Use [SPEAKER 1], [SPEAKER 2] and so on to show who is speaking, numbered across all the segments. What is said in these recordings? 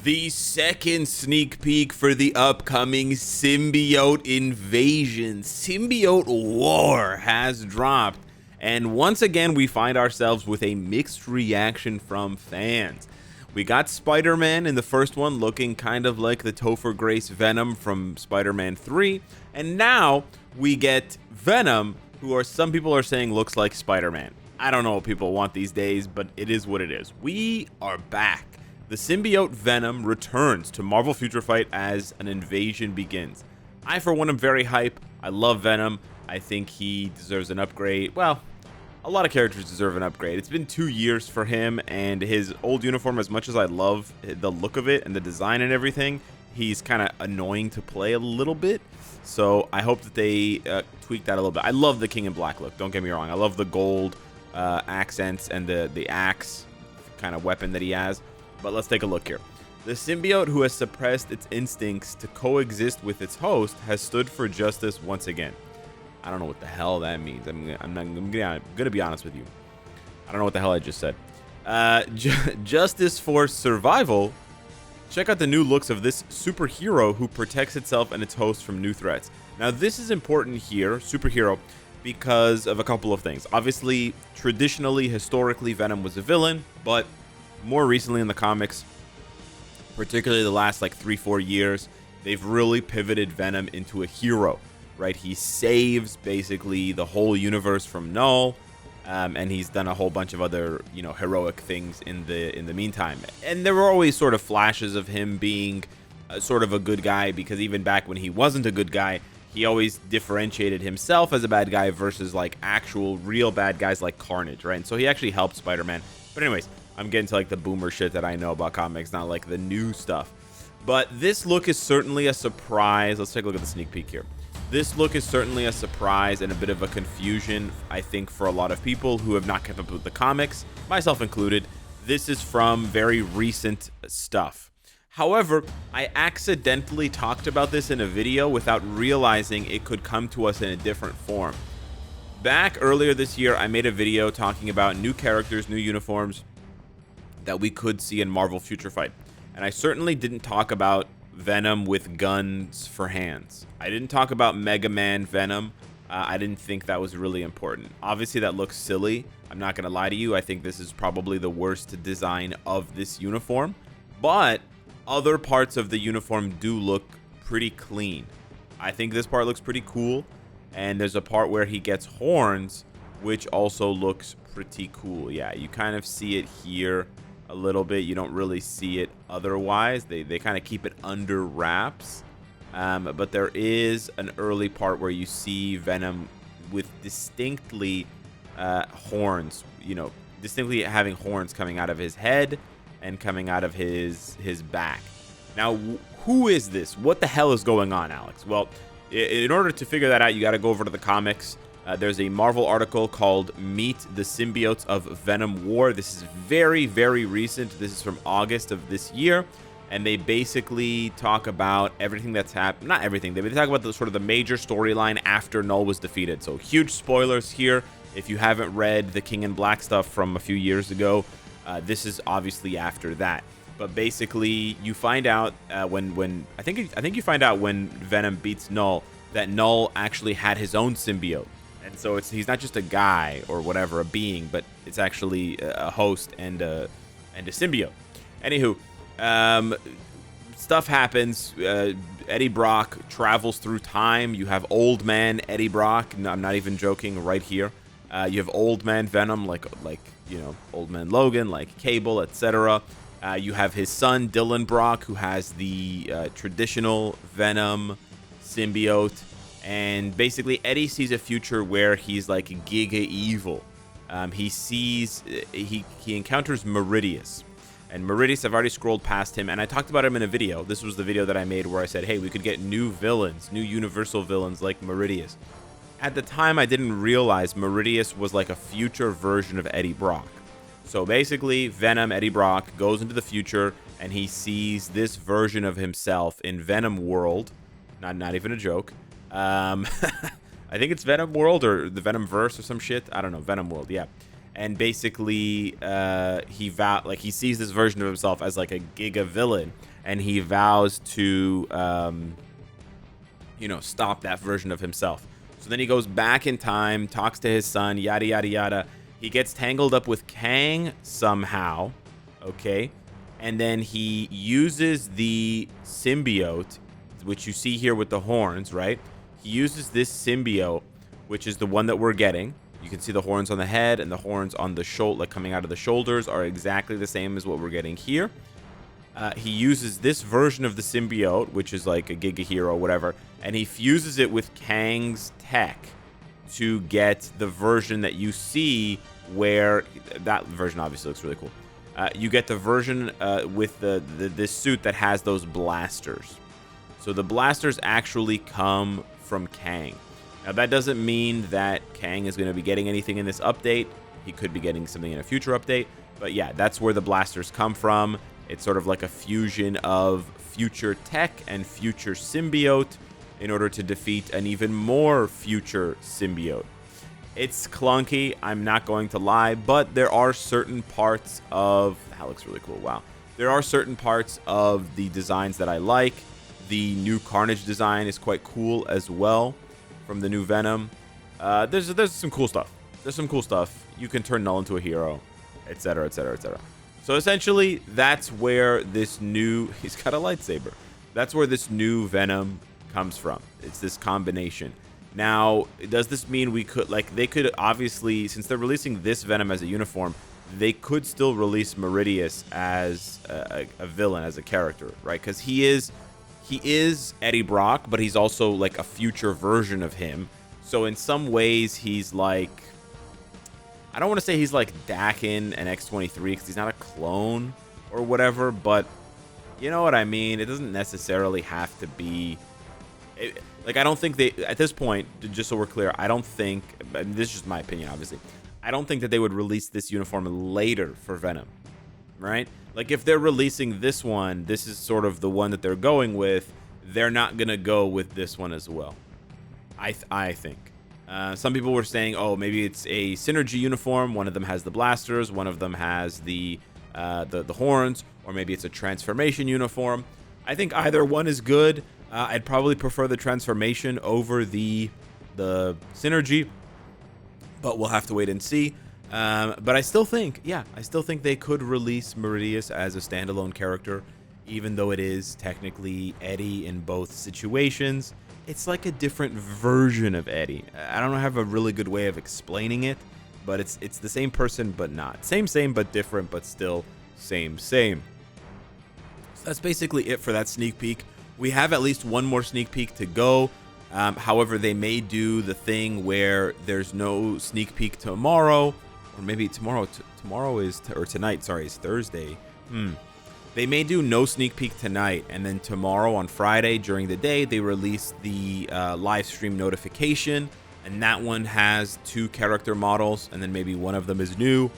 [SPEAKER 1] The second sneak peek for the upcoming Symbiote Invasion. Symbiote War has dropped, and once again we find ourselves with a mixed reaction from fans. We got Spider-Man in the first one looking kind of like the Topher Grace Venom from Spider-Man 3, and now we get Venom, who some people are saying looks like Spider-Man. I don't know what people want these days, but it is what it is. We are back. The symbiote Venom returns to Marvel Future Fight as an invasion begins. I, for one, am very hype. I love Venom. I think he deserves an upgrade. Well, a lot of characters deserve an upgrade. It's been 2 years for him, and his old uniform, as much as I love the look of it and the design and everything, he's kind of annoying to play a little bit. So I hope that they tweak that a little bit. I love the King in Black look. Don't get me wrong. I love the gold accents and the axe kind of weapon that he has. But let's take a look here. The symbiote who has suppressed its instincts to coexist with its host has stood for justice once again. I don't know what the hell that means. I'm gonna be honest with you. I don't know what the hell I just said. Justice for survival. Check out the new looks of this superhero who protects itself and its host from new threats. Now this is important here, superhero, because of a couple of things. Obviously, traditionally, historically, Venom was a villain, but more recently in the comics, particularly the last like 3-4 years, they've really pivoted Venom into a hero, right? He saves basically the whole universe from Null, and he's done a whole bunch of other, heroic things in the meantime. And there were always sort of flashes of him being sort of a good guy, because even back when he wasn't a good guy, he always differentiated himself as a bad guy versus like actual real bad guys like Carnage, right? And so he actually helped Spider-Man. But anyways, I'm getting to like the boomer shit that I know about comics, not like the new stuff. But this look is certainly a surprise. Let's take a look at the sneak peek here. This look is certainly a surprise and a bit of a confusion, I think, for a lot of people who have not kept up with the comics, myself included. This is from very recent stuff. However, I accidentally talked about this in a video without realizing it could come to us in a different form. Back earlier this year, I made a video talking about new characters, new uniforms that we could see in Marvel Future Fight. And I certainly didn't talk about Venom with guns for hands. I didn't talk about Mega Man Venom. I didn't think that was really important. Obviously, that looks silly. I'm not going to lie to you. I think this is probably the worst design of this uniform. But other parts of the uniform do look pretty clean. I think this part looks pretty cool. And there's a part where he gets horns, which also looks pretty cool. Yeah, you kind of see it here a little bit. You don't really see it otherwise. They kind of keep it under wraps. But there is an early part where you see Venom with distinctly horns, distinctly having horns coming out of his head and coming out of his back. Now, who is this? What the hell is going on, Alex? Well, in order to figure that out, you got to go over to the comics. There's a Marvel article called Meet the Symbiotes of Venom War. This is very, very recent. This is from August of this year. And they basically talk about everything that's happened. Not everything. They talk about the sort of the major storyline after Null was defeated. So huge spoilers here. If you haven't read the King in Black stuff from a few years ago, this is obviously after that. But basically, you find out when I think you find out when Venom beats Null that Null actually had his own symbiote. And so he's not just a guy or whatever, a being, but it's actually a host and a symbiote. Anywho, stuff happens. Eddie Brock travels through time. You have old man Eddie Brock. No, I'm not even joking right here. You have old man Venom, like old man Logan, like Cable, etc. You have his son Dylan Brock, who has the traditional Venom symbiote. And basically, Eddie sees a future where he's like giga evil. He encounters MERIDIUS. And MERIDIUS, I've already scrolled past him, and I talked about him in a video. This was the video that I made where I said, hey, we could get new villains, new universal villains like MERIDIUS. At the time, I didn't realize MERIDIUS was like a future version of Eddie Brock. So basically, Venom, Eddie Brock, goes into the future, and he sees this version of himself in Venom World. Not even a joke. I think it's Venom World or the Venom Verse or some shit. I don't know. Venom World, yeah. and basically he sees this version of himself as like a giga villain, and he vows to stop that version of himself. So then he goes back in time, talks to his son, yada yada yada. He gets tangled up with Kang somehow, okay, and then he uses the symbiote, which you see here with the horns, right? He uses this symbiote, which is the one that we're getting. You can see the horns on the head and the horns on the shoulder, like coming out of the shoulders, are exactly the same as what we're getting here. He uses this version of the symbiote, which is like a Giga Hero or whatever, and he fuses it with Kang's tech to get the version that you see, where that version obviously looks really cool. You get the version with this suit that has those blasters. So the blasters actually come from Kang. Now, that doesn't mean that Kang is going to be getting anything in this update. He could be getting something in a future update. But yeah, that's where the blasters come from. It's sort of like a fusion of future tech and future symbiote in order to defeat an even more future symbiote. It's clunky, I'm not going to lie, but there are certain parts of... That looks really cool, wow. There are certain parts of the designs that I like. The new Carnage design is quite cool as well from the new Venom. There's some cool stuff. There's some cool stuff. You can turn Null into a hero, etc., etc., etc. So essentially, that's where this new... He's got a lightsaber. That's where this new Venom comes from. It's this combination. Now, does this mean we could... Like, they could obviously... Since they're releasing this Venom as a uniform, they could still release MERIDIUS as a villain, as a character, right? Because he is Eddie Brock, but he's also like a future version of him. So in some ways, he's like... I don't want to say he's like Dakin and X-23 because he's not a clone or whatever, but you know what I mean? It doesn't necessarily have to be... Like, I don't think they... At this point, just so we're clear, I don't think... This is just my opinion, obviously. I don't think that they would release this uniform later for Venom, right? Like, if they're releasing this one, this is sort of the one that they're going with, they're not going to go with this one as well, I think. Some people were saying, oh, maybe it's a synergy uniform. One of them has the blasters. One of them has the horns. Or maybe it's a transformation uniform. I think either one is good. I'd probably prefer the transformation over the synergy. But we'll have to wait and see. But I still think, they could release MERIDIUS as a standalone character, even though it is technically Eddie in both situations. It's like a different version of Eddie. I don't have a really good way of explaining it, but it's the same person, but not. Same, but different, but still same. So that's basically it for that sneak peek. We have at least one more sneak peek to go. However, they may do the thing where there's no sneak peek tomorrow, or maybe tomorrow is, or tonight, sorry, is Thursday. They may do no sneak peek tonight, and then tomorrow on Friday during the day, they release the live stream notification, and that one has 2 character models, and then maybe one of them is new.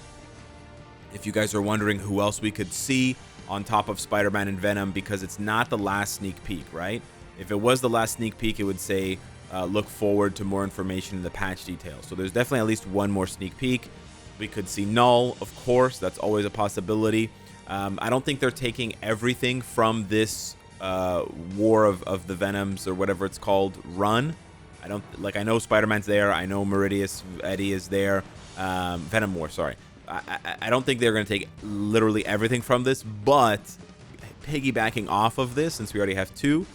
[SPEAKER 1] If you guys are wondering who else we could see on top of Spider-Man and Venom, because it's not the last sneak peek, right? If it was the last sneak peek, it would say, look forward to more information in the patch details. So there's definitely at least one more sneak peek. We could see Null, of course. That's always a possibility. I don't think they're taking everything from this War of the Venoms, or whatever it's called, run. I know Spider-Man's there. I know MERIDIUS, Eddie is there. Venom War, sorry. I don't think they're going to take literally everything from this, but piggybacking off of this, since we already have 2,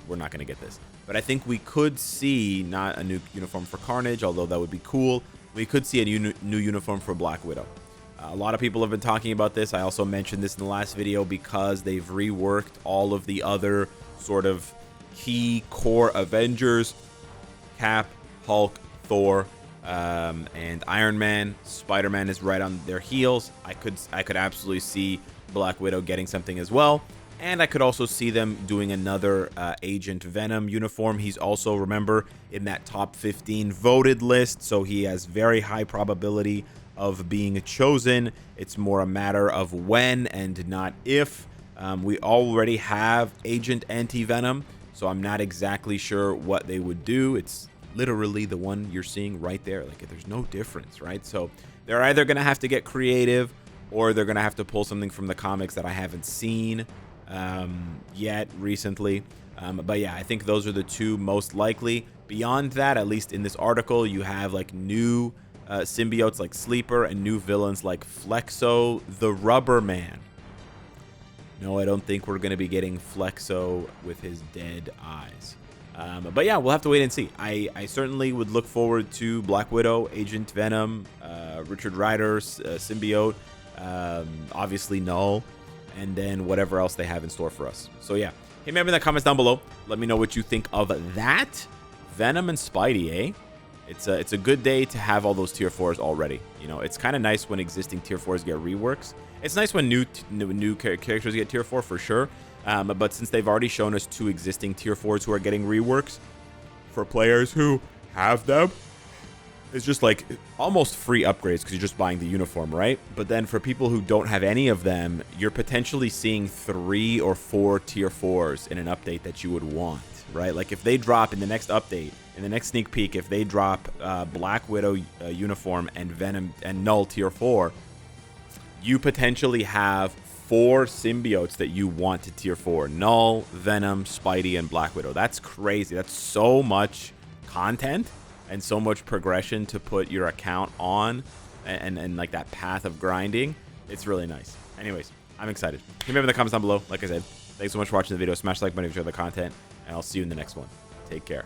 [SPEAKER 1] we're not going to get this. But I think we could see not a new uniform for Carnage, although that would be cool. We could see a new uniform for Black Widow. A lot of people have been talking about this. I also mentioned this in the last video because they've reworked all of the other sort of key core Avengers: Cap, Hulk, Thor, and Iron Man. Spider-Man is right on their heels. I could absolutely see Black Widow getting something as well. And I could also see them doing another Agent Venom uniform. He's also, remember, in that top 15 voted list, so he has very high probability of being chosen. It's more a matter of when and not if. We already have Agent Anti-Venom, so I'm not exactly sure what they would do. It's literally the one you're seeing right there. Like, there's no difference, right? So They're either going to have to get creative, or they're going to have to pull something from the comics that I haven't seen yet recently. But yeah, I think those are the two most likely. Beyond that, at least in this article, you have like new symbiotes like Sleeper and new villains like Flexo the Rubber Man. No, I don't think we're going to be getting Flexo with his dead eyes. But yeah, we'll have to wait and see. I certainly would look forward to Black Widow, Agent Venom, Richard Rider's symbiote, obviously Null, and then whatever else they have in store for us. So yeah, hit me up in the comments down below. Let me know what you think of that. Venom and Spidey, eh? It's a good day to have all those tier 4s already. You know, it's kind of nice when existing tier 4s get reworks. It's nice when new characters get tier 4 for sure. But since they've already shown us 2 existing tier 4s who are getting reworks, for players who have them, it's just like almost free upgrades because you're just buying the uniform, right? But then for people who don't have any of them, you're potentially seeing 3 or 4 tier 4s in an update that you would want, right? Like if they drop in the next update, in the next sneak peek, if they drop Black Widow uniform and Venom and Null tier 4, you potentially have 4 symbiotes that you want to tier 4. Null, Venom, Spidey, and Black Widow. That's crazy. That's so much content and so much progression to put your account on, and like that path of grinding. It's really nice. Anyways, I'm excited. Hit me up in the comments down below. Like I said, thanks so much for watching the video. Smash the like button if you enjoyed the content, and I'll see you in the next one. Take care.